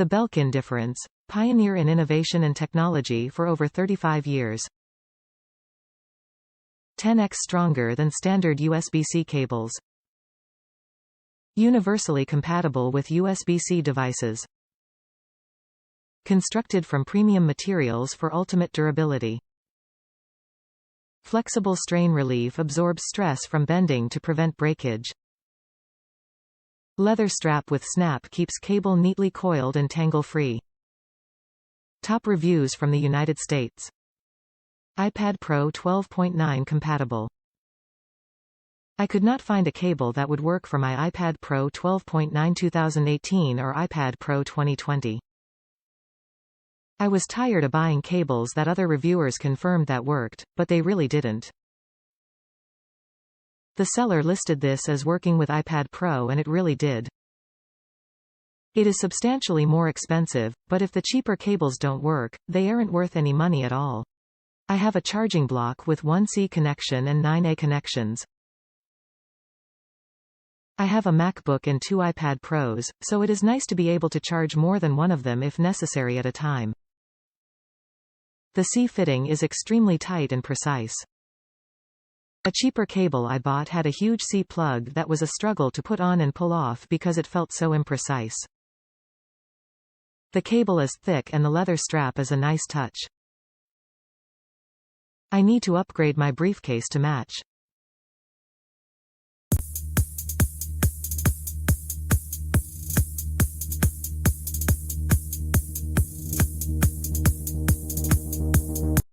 The Belkin Difference. Pioneer in innovation and technology for over 35 years. 10x stronger than standard USB-C cables. Universally compatible with USB-C devices. Constructed from premium materials for ultimate durability. Flexible strain relief absorbs stress from bending to prevent breakage. Leather strap with snap keeps cable neatly coiled and tangle-free. Top reviews from the United States. iPad Pro 12.9 compatible. I could not find a cable that would work for my iPad Pro 12.9 2018 or iPad Pro 2020. I was tired of buying cables that other reviewers confirmed that worked, but they really didn't. The seller listed this as working with iPad Pro and it really did. It is substantially more expensive, but if the cheaper cables don't work, they aren't worth any money at all. I have a charging block with 1C connection and 9A connections. I have a MacBook and 2 iPad Pros, so it is nice to be able to charge more than one of them if necessary at a time. The C fitting is extremely tight and precise. A cheaper cable I bought had a huge C plug that was a struggle to put on and pull off because it felt so imprecise. The cable is thick and the leather strap is a nice touch. I need to upgrade my briefcase to match.